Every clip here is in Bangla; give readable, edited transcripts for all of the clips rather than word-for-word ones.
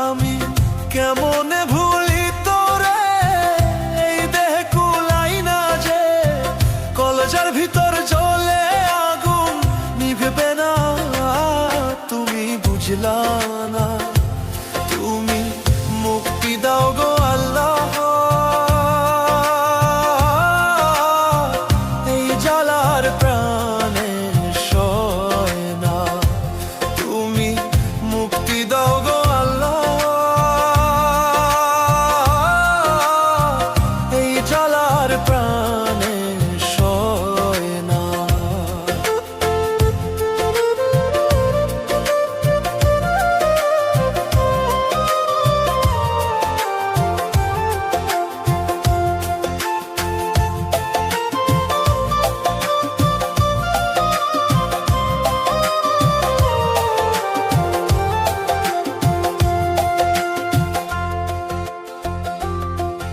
আমি কেমনে ভুলি তোরে, এই দেহ কুলাই না যে, কলজার ভিতর জ্বলে আগুন নিভবে না। তুমি বুঝলা না, তুমি মুক্তি দাও গো আল্লাহ, এই জ্বালার প্রাণে সয় না। তুমি মুক্তি দাও গো আল্লাহ, এই জ্বালার প্রাণে সয় না।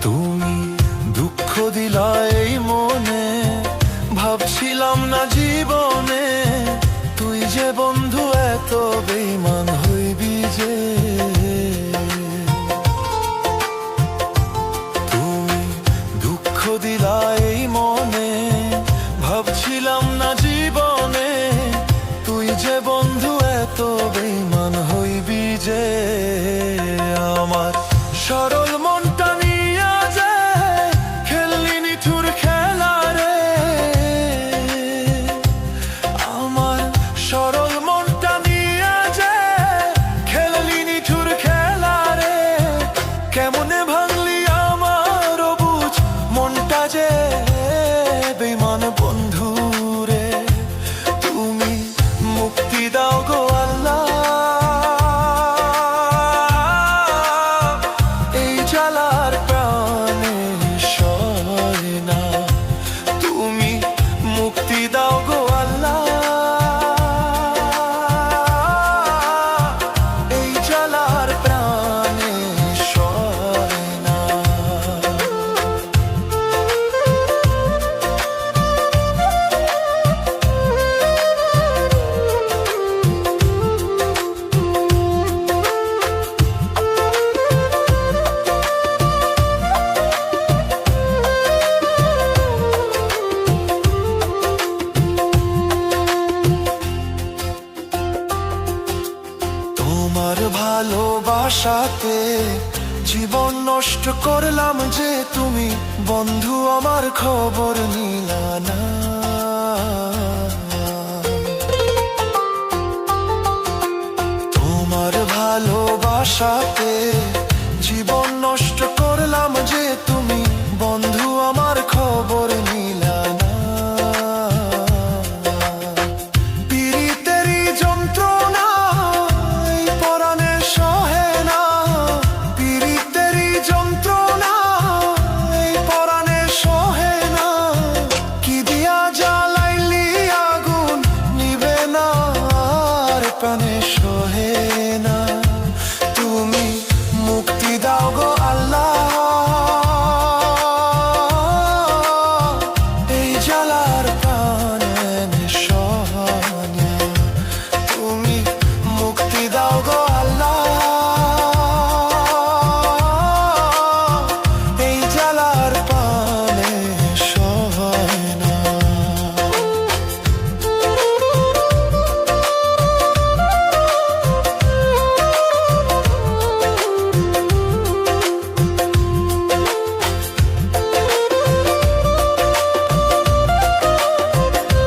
তুমি দুঃখ দিলা এই মনে, ভাবছিলাম না জীবনে তুই যে বন্ধু এত বেঈমান হইবি যে। তুমি দুঃখ দিলা এই মনে, ভাবছিলাম না জীবনে তুই যে বন্ধু এত বেঈমান হইবি যে। আমার সরল মনটা নিয়া যে খেললি নিঠুর খেলা রে, আমার সরল মনটা নিয়া যে খেললি নিঠুর খেলা রে। কেমনে ভাঙলি আমার বুঝ মনটা যে বেঈমান বন্ধু রে। তুমি মুক্তি দাও গো আল্লাহ, এই জ্বালার প্রাণে সয় না। তুমি মুক্তি দাও গো আল্লাহ, এই জ্বালার প্রাণে সয় না। তোমার ভালোবাসাতে জীবন নষ্ট করলাম যে, তুমি বন্ধু আমার খবর নিলা না। তোমার ভালোবাসাতে জীবন নষ্ট